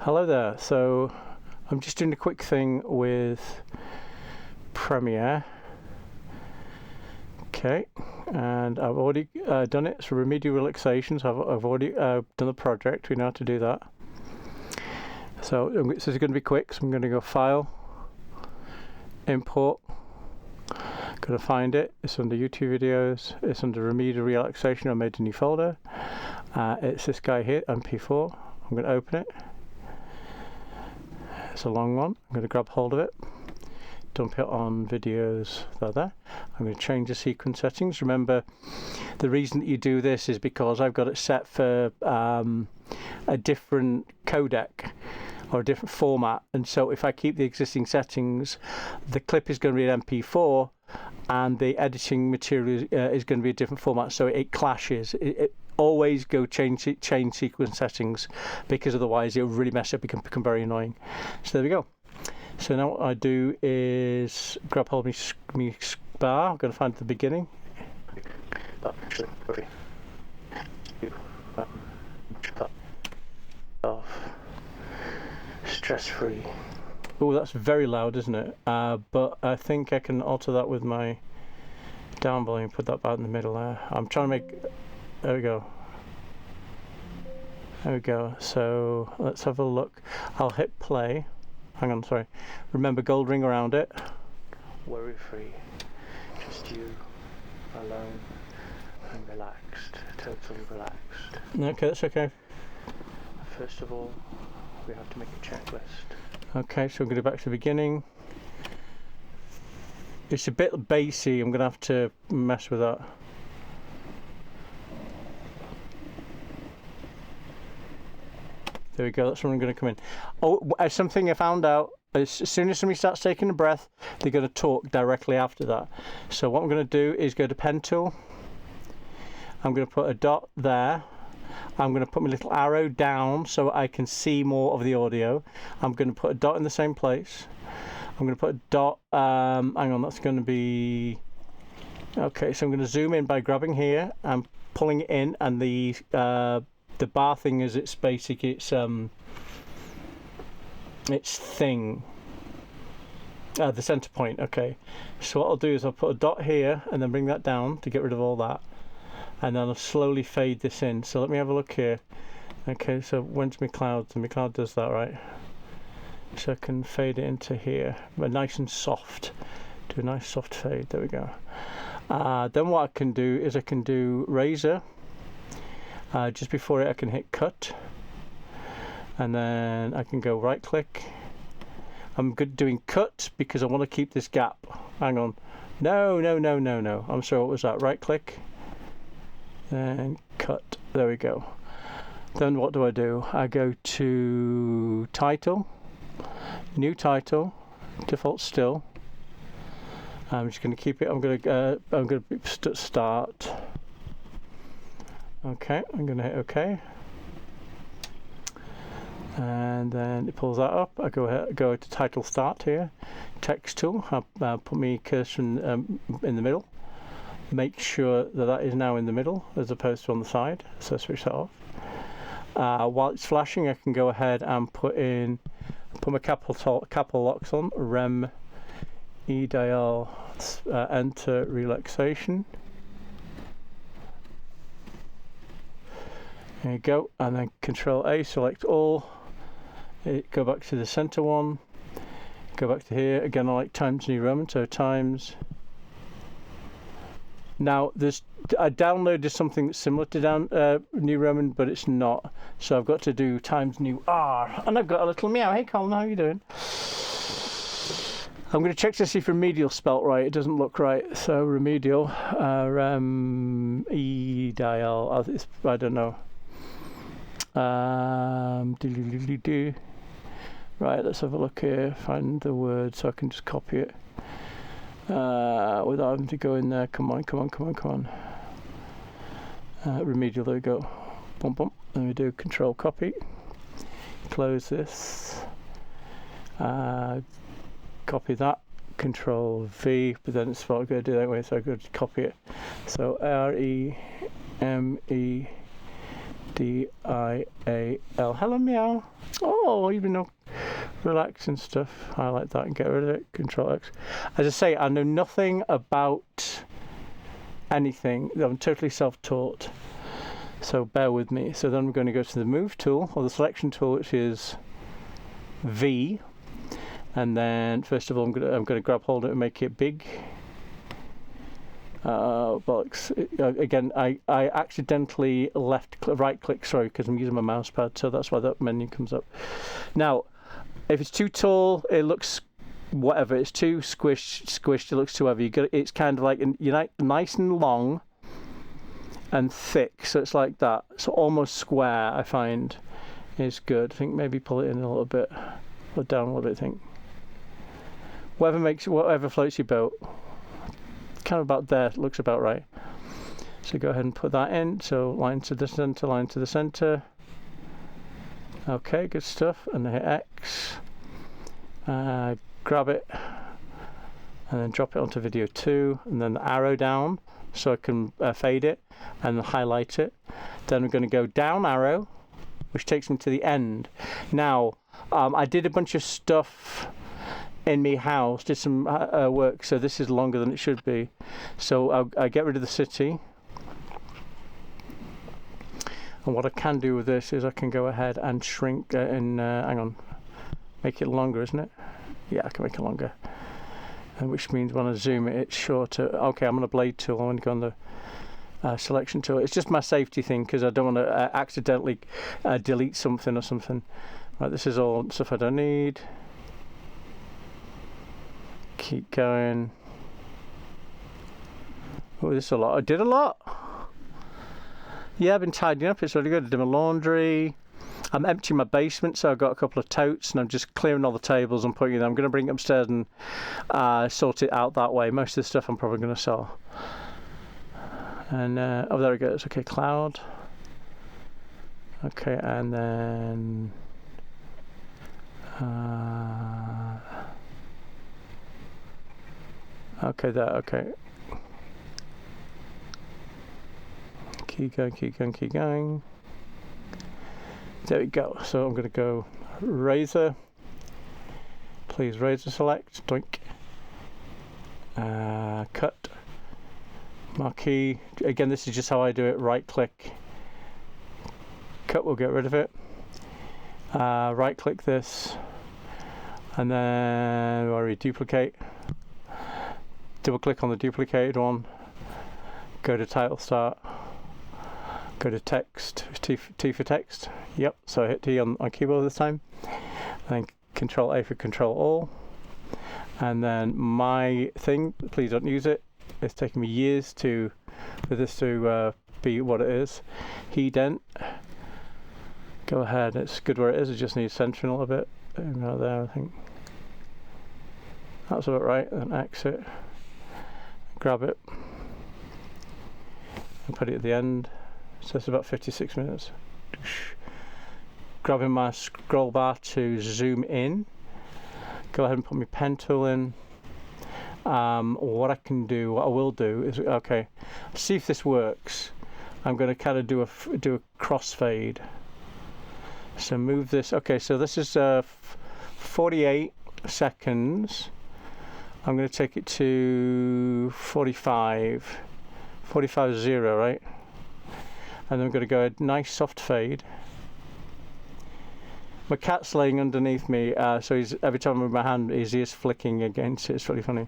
Hello there. So I'm just doing a quick thing with Premiere. Okay, and I've already done it. So remedial relaxation. So I've already done the project. We know how to do that. So this is going to be quick. So I'm going to go File, Import. Going to find it. It's under YouTube videos. It's under remedial relaxation. I made a new folder. It's this guy here, MP4. I'm going to open it. It's a long one. I'm going to grab hold of it, dump it on videos there. I'm going to change the sequence settings. Remember, the reason that you do this is because I've got it set for a different codec or a different format, and so if I keep the existing settings, the clip is going to be an MP4 and the editing material is going to be a different format, so it clashes. Always go change sequence settings, because otherwise it'll really mess up. It can become very annoying. So there we go. So now what I do is grab hold of my bar. I'm going to find the beginning. Stress-free. Oh, that's very loud, isn't it? But I think I can alter that with my down volume. Put that back in the middle there. I'm trying to make. There we go. There we go. So let's have a look. I'll hit play. Hang on, sorry. Remember, gold ring around it. Worry free. Just you alone and relaxed. Totally relaxed. Okay, that's okay. First of all, we have to make a checklist. Okay, so we're going to go back to the beginning. It's a bit bassy. I'm going to have to mess with that. There we go, that's when I'm going to come in. Oh, something I found out, as soon as somebody starts taking a breath, they're going to talk directly after that. So what I'm going to do is go to Pen Tool. I'm going to put a dot there. I'm going to put my little arrow down so I can see more of the audio. I'm going to put a dot in the same place. I'm going to put a dot, hang on, that's going to be... Okay, so I'm going to zoom in by grabbing here and pulling it in, and the bar thing is its basic, its thing, the center point. Okay, so what I'll do is I'll put a dot here and then bring that down to get rid of all that, and then I'll slowly fade this in. So let me have a look here. Okay, so when's my cloud? And my cloud does that, right? So I can fade it into here, but nice and soft. Do a nice soft fade. There we go. Then what I can do is I can do razor. Just before it, I can hit cut, and then I can go right click. I'm good doing cut because I want to keep this gap. Hang on. No. I'm sorry, what was that? Right click and cut. There we go. Then what do? I go to title, new title, default still. I'm just going to keep it. I'm going to start. Okay, I'm going to hit OK, and then it pulls that up. I go to title start here, text tool. I'll put my cursor in the middle. Make sure that is now in the middle as opposed to on the side. So switch that off. While it's flashing, I can go ahead and put my capital locks on. Rem E dial enter relaxation. There you go, and then Control A, select all. Go back to the center one. Go back to here again. I like Times New Roman, so Times. Now I downloaded something that's similar to New Roman, but it's not. So I've got to do Times New R, and I've got a little meow. Hey Colin, how are you doing? I'm going to check to see if remedial spelt right. It doesn't look right. So remedial, E dial. I don't know. Right, let's have a look here, find the word so I can just copy it without having to go in there. Come on. Remedial, there we go. Boom. Then we do Control copy, close this, copy that, Control V, but then it's not going to do that way, so I go to copy it. So REMEDIAL D-I-A-L. Hello, meow. Oh, even though relaxing stuff. Highlight that and get rid of it. Control X. As I say, I know nothing about anything. I'm totally self-taught. So bear with me. So then we're going to go to the move tool or the selection tool, which is V. And then first of all, I'm going to grab hold of it and make it big. Bollocks. Again, I accidentally right click, sorry, because I'm using my mouse pad, so that's why that menu comes up. Now, if it's too tall, it looks whatever. It's too squished, it looks too heavy. It's kind of like nice and long and thick, so it's like that. So almost square, I find, is good. I think maybe pull it in a little bit, or down a little bit. I think whatever floats your boat. Kind of about there, looks about right. So go ahead and put that in. So line to the center, line to the center. Okay, good stuff. And then hit X. Grab it and then drop it onto video 2, and then the arrow down so I can fade it and highlight it. Then we're going to go down arrow, which takes me to the end. Now, I did a bunch of stuff in me house, did some work, so this is longer than it should be. So I get rid of the city, and what I can do with this is I can go ahead and shrink hang on, make it longer, isn't it? Yeah, I can make it longer, and which means when I zoom it, it's shorter. Okay, I'm on a blade tool. I want to go on the selection tool. It's just my safety thing because I don't want to accidentally delete something or something. Right, this is all stuff I don't need. Keep going. Oh, this is a lot. I did a lot. Yeah, I've been tidying up. It's really good. I did my laundry. I'm emptying my basement, so I've got a couple of totes, and I'm just clearing all the tables and putting them. I'm going to bring it upstairs and sort it out that way. Most of the stuff I'm probably going to sell. And oh, there it goes. Okay, cloud. Okay, and then okay, there, okay. Keep going, keep going, keep going. There we go. So I'm going to go razor. Please razor select. Doink. Cut. Marquee. Again, this is just how I do it. Right click. Cut will get rid of it. Right click this. And then where we duplicate. Double click on the duplicated one, go to title start, go to text, T for text, yep, so I hit T on keyboard this time, and then Control A for Control All, and then my thing, please don't use it, it's taken me years for this to be what it is. Dent, go ahead, it's good where it is, it just needs centering a little bit, right there I think, that's about right, then exit. Grab it and put it at the end, so it's about 56 minutes. Grabbing my scroll bar to zoom in, go ahead and put my pen tool in. What I will do is, okay, see if this works. I'm going to kind of do a crossfade. So move this, okay, so this is 48 seconds. I'm going to take it to 45, 0, right? And then I'm going to go a nice soft fade. My cat's laying underneath me, so every time I move my hand, his ear's flicking against it. It's really funny.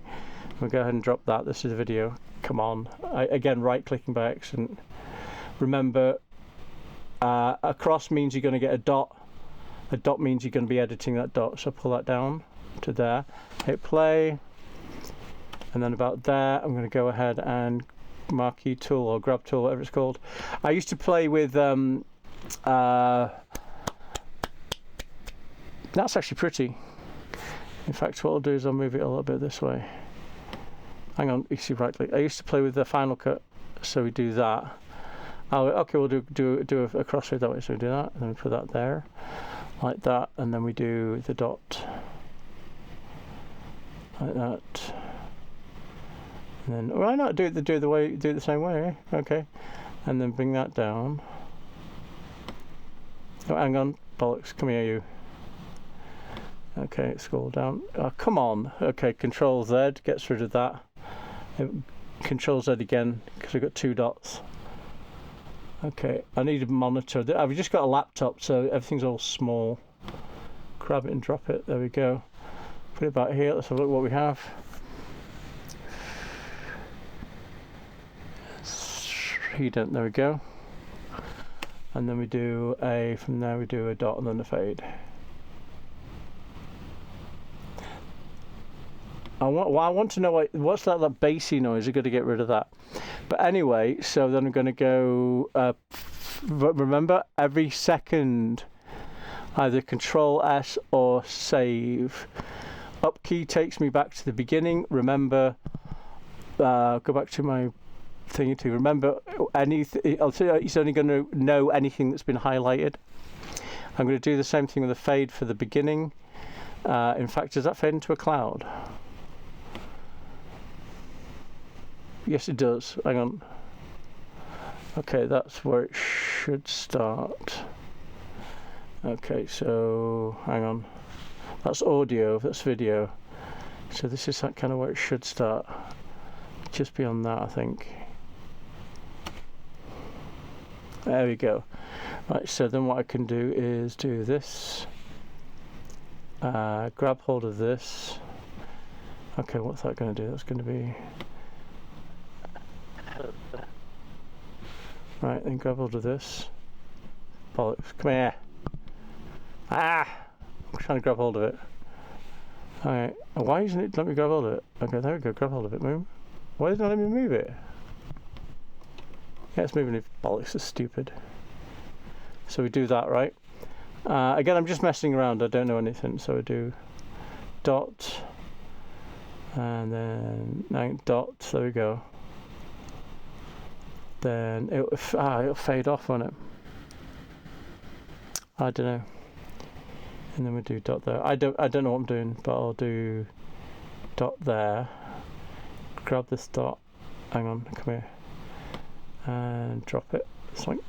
We'll go ahead and drop that. This is a video. Come on. Again, right-clicking by accident. Remember, a cross means you're going to get a dot. A dot means you're going to be editing that dot. So pull that down to there. Hit play. And then about there, I'm going to go ahead and marquee tool or grab tool, whatever it's called. I used to play with, that's actually pretty. In fact, what I'll do is I'll move it a little bit this way. Hang on, you see right click. I used to play with the Final Cut, so we do that. Oh, okay, we'll do a crossfade that way, so we do that, and then we put that there, like that, and then we do the dot, like that. And then why not do it the same way? Okay, and then bring that down. Oh, hang on, bollocks, come here you. Okay, scroll down. Oh, come on. Okay, Control Z gets rid of that. Control Z again, because I've got 2 dots. Okay, I need a monitor. I've just got a laptop, so everything's all small. Grab it and drop it. There we go. Put it back here. Let's have a look what we have. There we go. And then we do from there we do a dot and then a fade. I want to know what's that bassy noise. I've got to get rid of that. But anyway, so then I'm going to go. Remember, every second, either Control S or save. Up key takes me back to the beginning. Remember, go back to my thingy too. Remember, anything. I'll tell you, he's only going to know anything that's been highlighted. I'm going to do the same thing with the fade for the beginning. In fact, does that fade into a cloud? Yes, it does. Hang on. Okay, that's where it should start. Okay, so hang on. That's audio, that's video. So this is kind of where it should start. Just beyond that, I think. There we go. Right, so then what I can do is do this. Grab hold of this. Okay, what's that going to do? That's going to be... Right, then grab hold of this. Bollocks, come here. Ah! I'm trying to grab hold of it. Alright, why isn't it let me grab hold of it? Okay, there we go, grab hold of it, move. Why doesn't it let me move it? Yeah, it's moving it. Bollocks, it's stupid. So we do that, right? Again, I'm just messing around, I don't know anything, so we do dot, and then dot, there we go. Then it'll fade off on it. I don't know. And then we do dot there. I don't know what I'm doing, but I'll do dot there. Grab this dot. Hang on, come here. And drop it. Swank.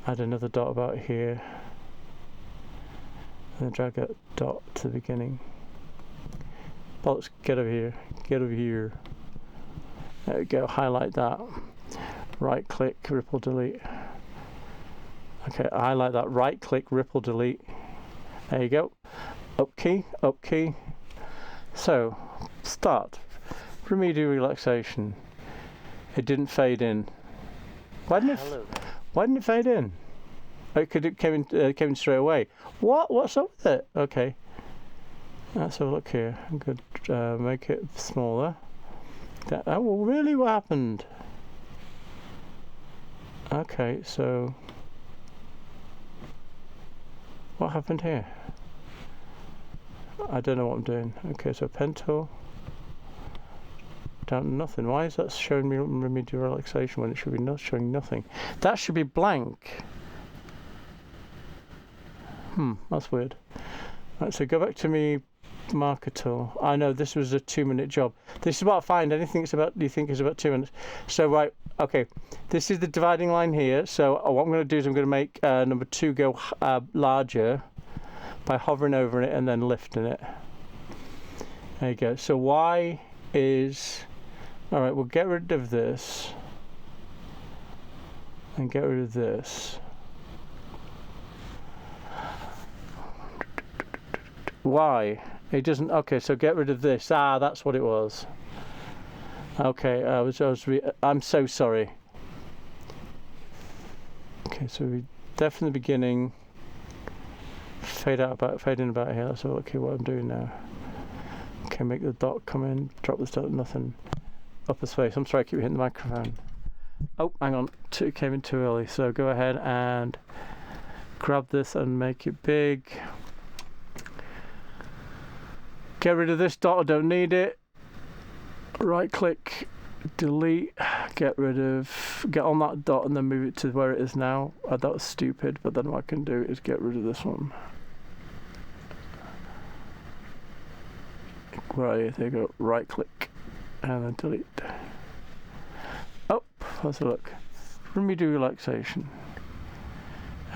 Add another dot about here. And then drag that dot to the beginning. Bollocks, get over here. Get over here. There we go. Highlight that. Right click, ripple delete. Okay, I highlight that, right click, ripple delete. There you go. Up key, up key. So, start. Remedial relaxation. It didn't fade in. Why didn't it fade in? It came in straight away. What's up with it? Okay. Let's have a look here. I'm going to make it smaller. Oh, really? What happened? Okay, so what happened here? I don't know what I'm doing. Okay, so pen tool. Down nothing. Why is that showing me remedial relaxation when it should be not showing nothing? That should be blank. That's weird. Right, so go back to me marker tool. I know this was a 2-minute job. This is what I find. Anything that's about you think is about 2 minutes. So right, okay. This is the dividing line here. So what I'm going to do is I'm going to make number 2 go larger by hovering over it and then lifting it. There you go. So Y is all right. We'll get rid of this and get rid of this. Y. It doesn't. Okay, so get rid of this. Ah, that's what it was. Okay, I'm so sorry. Okay, so we definitely beginning. Fade in about here. Let's have a look here what I'm doing now. Okay, make the dot come in. Drop this dot. Nothing. Upper space. I'm sorry, I keep hitting the microphone. Oh, hang on. Came in too early. So go ahead and grab this and make it big. Get rid of this dot, I don't need it. Right click, delete, get on that dot and then move it to where it is now. That was stupid, but then what I can do is get rid of this one. Right, there you go, right click, and then delete. Oh, let's have a look. Remedial relaxation.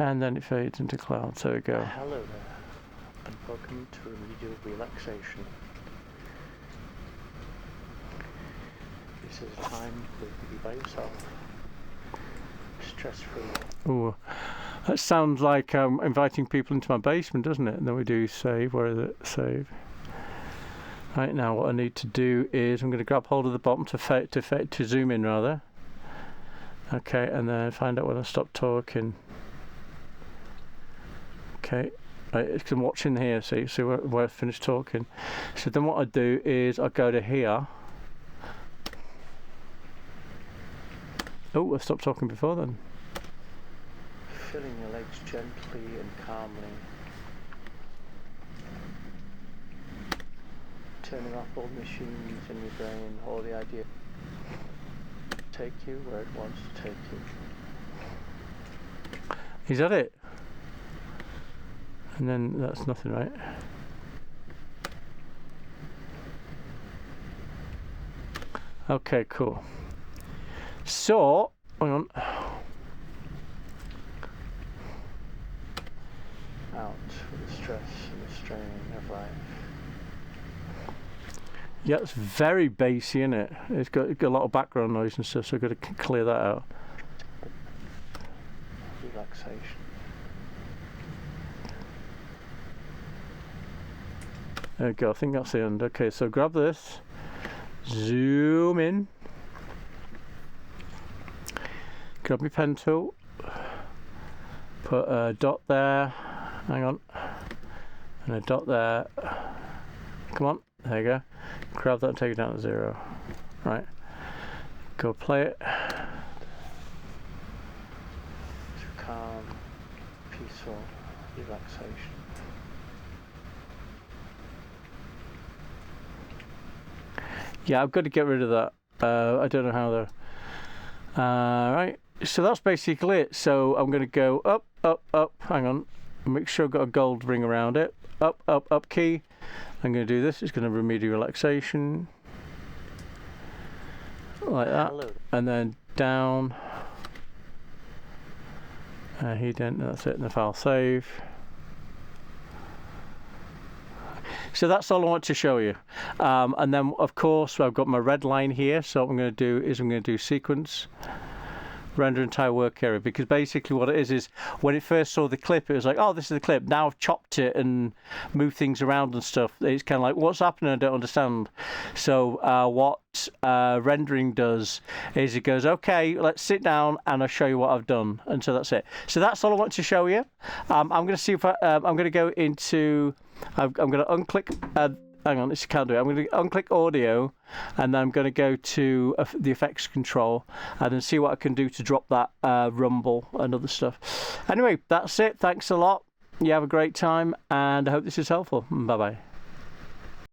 And then it fades into cloud. So we go. Hello there, and welcome to remedial relaxation. This is a time where you can be by yourself, stress-free. Ooh, that sounds like inviting people into my basement, doesn't it? And then we do save. Where is it? Save. Right, now what I need to do is I'm going to grab hold of the bottom to zoom in rather. Okay, and then find out when I stop talking. Okay, right, because I'm watching here, see where I finished talking. So then what I do is I go to here. Oh, I stopped talking before then. Filling your legs gently and calmly. Turning off all the machines in your brain, all the idea. Take you where it wants to take you. Is that it? And then that's nothing, right? Okay, cool. So, hang on. Out with the stress and the strain of life. Yeah, it's very bassy, isn't it? It's got a lot of background noise and stuff, so I've got to clear that out. Relaxation. There we go, I think that's the end. Okay, so grab this, zoom in, grab my pen tool, put a dot there, hang on, and a dot there. Come on, there you go. Grab that and take it down to 0. Right, go play it. To calm, peaceful relaxation. Yeah, I've got to get rid of that. I don't know how though. Right, so that's basically it. So I'm going to go up, up, up. Hang on, make sure I've got a gold ring around it. Up, up, up key. I'm going to do this. It's going to remedial relaxation, like that. Hello. And then down. He didn't. That's it. And the file save. So that's all I want to show you. And then of course I've got my red line here. So what I'm going to do is I'm going to do sequence, render entire work area, because basically what it is when it first saw the clip, it was like, oh, this is the clip. Now I've chopped it and moved things around and stuff. It's kind of like, what's happening? I don't understand. So what rendering does is it goes, okay, let's sit down and I'll show you what I've done. And so that's it. So that's all I want to show you. I'm going to see if I'm going to go into, I'm going to unclick, hang on, this can't do it. I'm going to unclick audio, and then I'm going to go to the effects control, and then see what I can do to drop that rumble and other stuff. Anyway, that's it. Thanks a lot. You have a great time, and I hope this is helpful. Bye bye.